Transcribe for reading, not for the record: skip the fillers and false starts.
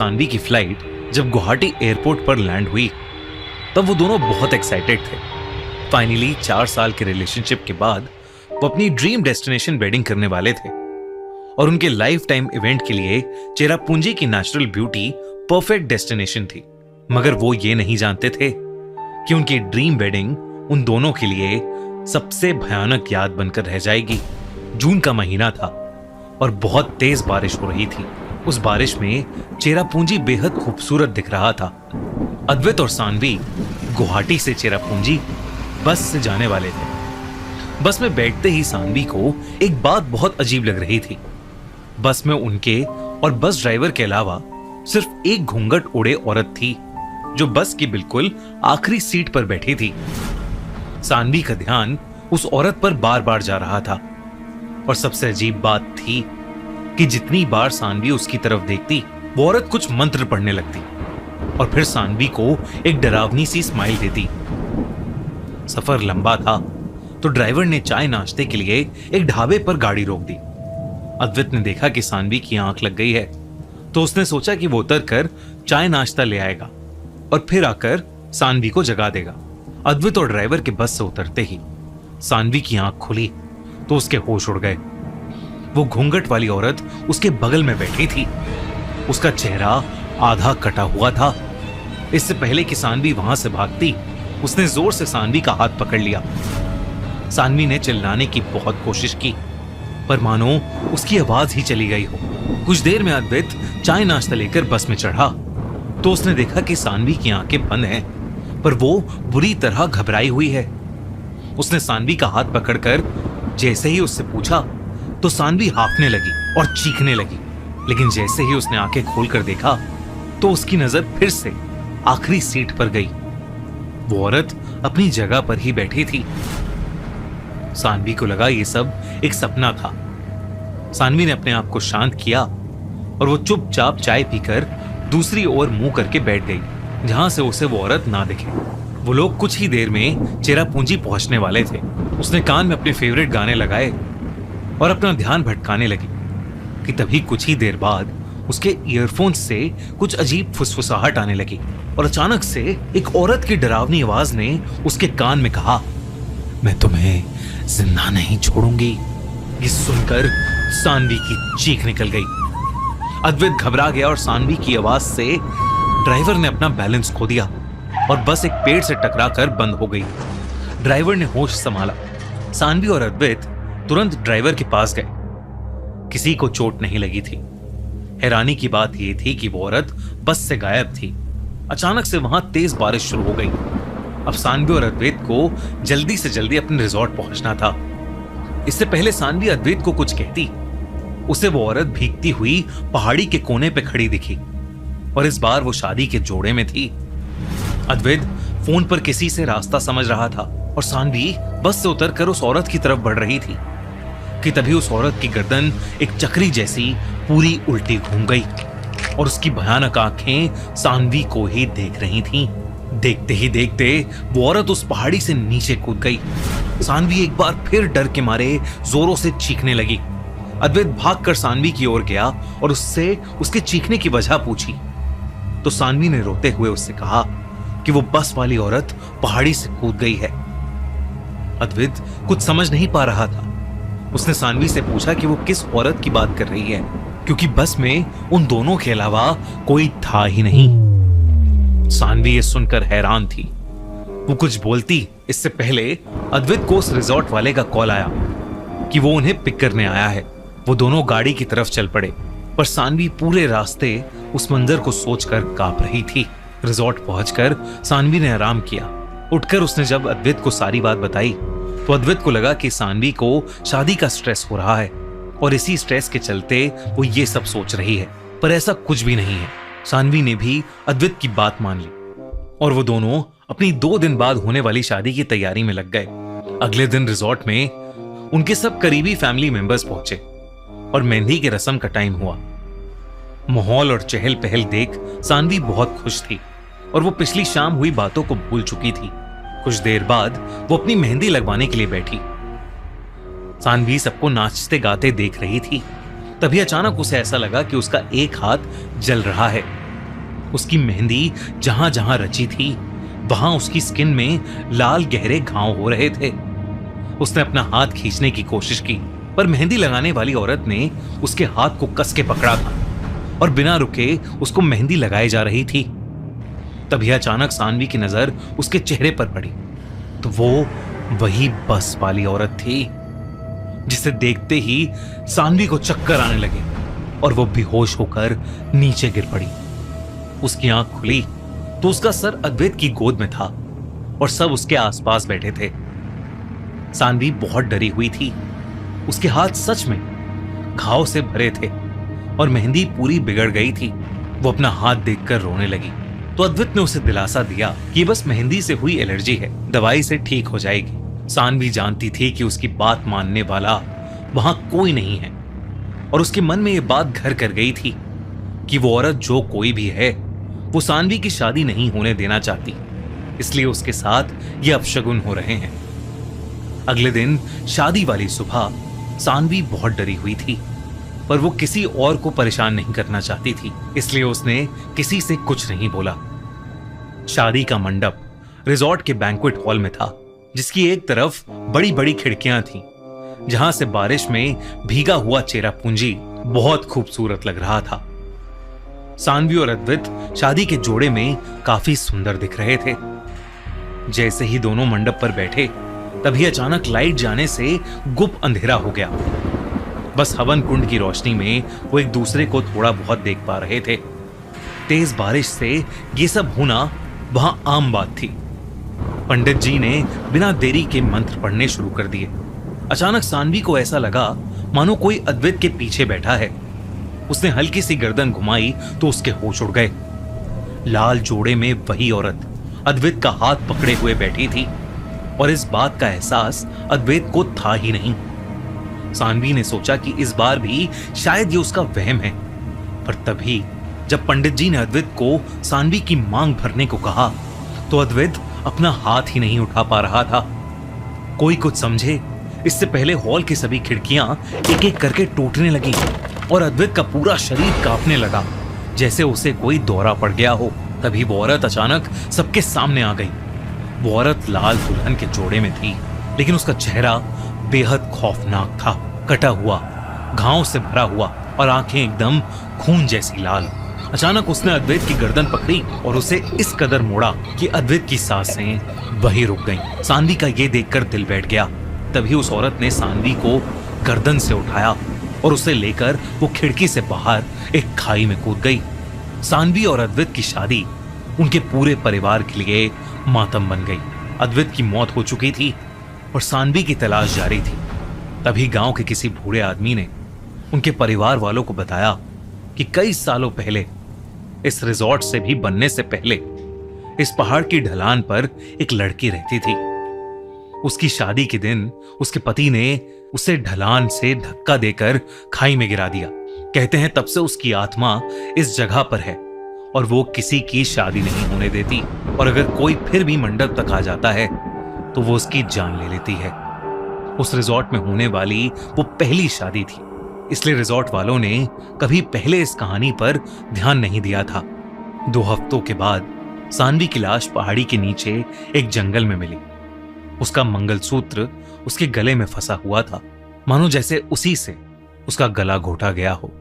सानवी की फ्लाइट जब गुवाहाटी एयरपोर्ट पर लैंड हुई तब वो दोनों बहुत एक्साइटेड थे। फाइनली 4 साल के रिलेशनशिप के बाद वो अपनी ड्रीम डेस्टिनेशन वेडिंग करने वाले थे और उनके लाइफ टाइम इवेंट के लिए चेरापूंजी की नेचुरल ब्यूटी परफेक्ट डेस्टिनेशन थी। मगर वो ये नहीं जानते थे कि उनकी ड्रीम वेडिंग उन दोनों के लिए सबसे भयानक याद बनकर रह जाएगी। जून का महीना था और बहुत तेज बारिश हो रही थी। उस बारिश में चेरापूंजी बेहद खूबसूरत दिख रहा था। अद्वैत और सानवी गुवाहाटी से चेरापूंजी बस से जाने वाले थे। बस में बैठते ही सानवी को एक बात बहुत अजीब लग रही थी। बस में उनके और बस ड्राइवर के अलावा सिर्फ एक घूंघट ओढ़े औरत थी जो बस की बिल्कुल आखिरी सीट पर बैठी थी। सानवी का ध्यान उस औरत पर बार बार जा रहा था और सबसे अजीब बात थी कि जितनी बार सानवी उसकी तरफ देखती वो औरत कुछ मंत्र पढ़ने लगती और फिर सानवी को एक डरावनी सी स्माइल देती। सफर लंबा था तो ड्राइवर ने चाय नाश्ते के लिए एक ढाबे पर गाड़ी रोक दी। अद्वैत ने देखा कि सानवी की आंख लग गई है तो उसने सोचा कि वो उतर कर चाय नाश्ता ले आएगा और फिर आकर सानवी को जगा देगा। अद्वैत और ड्राइवर के बस से उतरते ही सानवी की आंख खुली तो उसके होश उड़ गए। वो घूंघट वाली औरत उसके बगल में बैठी थी। उसका चेहरा आधा कटा हुआ था। इससे पहले कि सानवी वहां से भागती उसने जोर से सानवी का हाथ पकड़ लिया। सानवी ने चिल्लाने की बहुत कोशिश की पर मानो उसकी आवाज ही चली गई हो। कुछ देर में अद्वैत चाय नाश्ता लेकर बस में चढ़ा तो उसने देखा कि सानवी की आंखें बंद हैं पर वो बुरी तरह घबराई हुई है। उसने सानवी का हाथ पकड़कर जैसे ही उससे पूछा तो सानवी हांफने लगी और चीखने लगी। लेकिन जैसे ही उसने आंखें खोलकर देखा तो उसकी नजर फिर से आखिरी सीट पर गई। वो औरत अपनी जगह पर ही बैठी थी। सानवी को लगा ये सब एक सपना था। सानवी ने अपने आप को शांत किया और वो चुपचाप चाय पीकर दूसरी ओर मुंह करके बैठ गई जहां से उसे वो औरत ना दिखे। वो लोग कुछ ही देर में चेरापूंजी पहुंचने वाले थे। उसने कान में अपने फेवरेट गाने लगाए और अपना ध्यान भटकाने लगी कि तभी कुछ ही देर बाद उसके ईयरफोन से कुछ अजीब फुसफुसाहट आने लगी और अचानक से एक औरत की डरावनी आवाज ने उसके कान में कहा, मैं तुम्हें जिंदा नहीं छोड़ूंगी। ये सुनकर सानवी की चीख निकल गई। अद्वैत घबरा गया और सानवी की आवाज से ड्राइवर ने अपना बैलेंस खो दिया और बस एक पेड़ से टकराकर बंद हो गई। ड्राइवर ने होश संभाला। सानवी और अद्वैत तुरंत ड्राइवर के पास गए। किसी को चोट नहीं लगी थी। हैरानी की बात यह थी कि वो औरत बस से गायब थी। अचानक से वहां तेज बारिश शुरू हो गई। अब सानवी और अद्वैत को जल्दी से जल्दी अपने रिजॉर्ट पहुंचना था। इससे पहले सानवी अद्वैत को कुछ कहती उसे वो औरत भीगती हुई पहाड़ी के कोने पे खड़ी दिखी और इस बार वो शादी के जोड़े में थी। अद्वैत फोन पर किसी से रास्ता समझ रहा था और सानवी बस से उतरकर उस औरत की तरफ बढ़ रही थी कि तभी उस औरत की गर्दन एक चक्री जैसी पूरी उल्टी घूम गई और उसकी भयानक आंखें सानवी को ही देख रही थीं। देखते ही देखते वो औरत उस पहाड़ी से नीचे कूद गई। सानवी एक बार फिर डर के मारे जोरों से चीखने लगी। अद्वैत भागकर सानवी की ओर गया और उससे उसके चीखने की वजह पूछी तो सानवी ने रोते हुए उससे कहा कि वो बस वाली औरत पहाड़ी से कूद गई है। अद्वैत कुछ समझ नहीं पा रहा था। उसने सानवी से पूछा कि वो किस औरत की बात कर रही है क्योंकि बस में उन दोनों के अलावा कोई था ही नहीं। सानवी ये सुनकर हैरान थी। वो कुछ बोलती इससे पहले अद्वैत को उस रिजॉर्ट वाले का कॉल आया कि वो उन्हें पिक करने आया है। वो दोनों गाड़ी की तरफ चल पड़े पर सानवी पूरे रास्ते उस मंजर को सोचकर कांप रही थी। रिजॉर्ट पहुंचकर सानवी ने आराम किया। उठकर उसने जब अद्वैत को सारी बात बताई तो अद्वैत को लगा कि सानवी को शादी का स्ट्रेस हो रहा है और इसी स्ट्रेस के चलते वो ये सब सोच रही है, पर ऐसा कुछ भी नहीं है। सानवी ने भी अद्वैत की बात मान ली और वो दोनों अपनी 2 दिन बाद होने वाली शादी की तैयारी में लग गए। अगले दिन रिजॉर्ट में उनके सब करीबी फैमिली मेंबर्स पहुंचे और मेहंदी की रस्म का टाइम हुआ। माहौल और चहल पहल देख सानवी बहुत खुश थी और वो पिछली शाम हुई बातों को भूल चुकी थी। कुछ देर बाद वो अपनी मेहंदी लगवाने के लिए बैठी। सानवी सबको नाचते गाते देख रही थी। तभी अचानक उसे ऐसा लगा कि उसका एक हाथ जल रहा है उसकी मेहंदी जहां जहां रची थी वहां उसकी स्किन में लाल गहरे घाव हो रहे थे। उसने अपना हाथ खींचने की कोशिश की, पर मेहंदी लगाने वाली औरत ने उसके हाथ को कस के पकड़ा था और बिना रुके उसको मेहंदी लगाई जा रही थी। तभी अचानक सानवी की नजर उसके चेहरे पर पड़ी तो वो वही बस वाली औरत थी, जिसे देखते ही सानवी को चक्कर आने लगे और वो बेहोश होकर नीचे गिर पड़ी। उसकी आंख खुली तो उसका सर अद्वैत की गोद में था और सब उसके आसपास बैठे थे। सानवी बहुत डरी हुई थी। उसके हाथ सच में घाव से भरे थे और मेहंदी पूरी बिगड़ गई थी। वो अपना हाथ देखकर रोने लगी तो अद्वैत ने उसे दिलासा दिया कि बस मेहंदी से हुई एलर्जी है, दवाई से ठीक हो जाएगी। सानवी जानती थी कि उसकी बात मानने वाला वहां कोई नहीं है और उसके मन में यह बात घर कर गई थी कि वो औरत जो कोई भी है वो सानवी की शादी नहीं होने देना चाहती, इसलिए उसके साथ ये अपशगुन हो रहे हैं। अगले दिन शादी वाली सुबह सानवी बहुत डरी हुई थी, पर वो किसी और को परेशान नहीं करना चाहती थी, इसलिए उसने किसी से कुछ नहीं बोला। शादी का मंडप रिजॉर्ट के बैंक्वेट हॉल में था, जिसकी एक तरफ बड़ी बड़ी खिड़कियां थीं, जहां से बारिश में भीगा हुआ चेरापूंजी बहुत खूबसूरत लग रहा था। सानवी और अद्वैत शादी के जोड़े में काफी सुंदर दिख रहे थे। जैसे ही दोनों मंडप पर बैठे तभी अचानक लाइट जाने से गुप अंधेरा हो गया। बस हवन कुंड की रोशनी में वो एक दूसरे को थोड़ा बहुत देख पा रहे थे। तेज बारिश से ये सब होना वहां आम बात थी। पंडित जी ने बिना देरी के मंत्र पढ़ने शुरू कर दिए। अचानक सानवी को ऐसा लगा मानो कोई अद्वैत के पीछे बैठा है। उसने हल्की सी गर्दन घुमाई तो उसके होश उड़ गए। लाल जोड़े में वही औरत अद्वैत का हाथ पकड़े हुए बैठी थी और इस बात का एहसास अद्वैत को था ही नहीं। सानवी ने सोचा कि इस बार भी शायद ये उसका वहम है, पर तभी जब पंडित जी ने अद्वैत को सानवी की मांग भरने को कहा तो अद्वैत अपना हाथ ही नहीं उठा पा रहा था। कोई कुछ समझे इससे पहले हॉल की सभी खिड़कियां एक एक करके टूटने लगी और अद्वैत का पूरा शरीर कांपने लगा, जैसे उसे कोई दौरा पड़ गया हो। तभी वो औरत अचानक सबके सामने आ गई। वो औरत लाल दुल्हन के जोड़े में थी, लेकिन उसका चेहरा बेहद खौफनाक था, कटा हुआ, घावों से भरा हुआ और आंखें एकदम खून जैसी लाल। अचानक उसने अद्वैत की गर्दन पकड़ी और उसे इस कदर मोड़ा कि अद्वैत की सांसें वहीं रुक गईं। सानवी का ये देखकर दिल बैठ गया। तभी उस औरत ने सानवी को गर्दन से उठाया और उसे लेकर वो खिड़की से बाहर एक खाई में कूद गई। सानवी और अद्वैत की शादी उनके पूरे परिवार के लिए मातम बन गई। अद्वैत की मौत हो चुकी थी और सानवी की तलाश जारी थी। तभी गांव के किसी बूढ़े आदमी ने उनके परिवार वालों को बताया कि कई सालों पहले, इस रिजॉर्ट से भी बनने से पहले, इस पहाड़ की ढलान पर एक लड़की रहती थी। उसकी शादी के दिन उसके पति ने उसे ढलान से धक्का देकर खाई में गिरा दिया। कहते हैं तब से उसकी आत्मा इस जगह पर है और वो किसी की शादी नहीं होने देती, और अगर कोई फिर भी मंडप तक आ जाता है तो वो उसकी जान ले लेती है। उस रिजॉर्ट में होने वाली वो पहली शादी थी, इसलिए रिजॉर्ट वालों ने कभी पहले इस कहानी पर ध्यान नहीं दिया था। 2 हफ्तों के बाद सानवी की लाश पहाड़ी के नीचे एक जंगल में मिली। उसका मंगलसूत्र उसके गले में फंसा हुआ था, मानो जैसे उसी से उसका गला घोटा गया हो।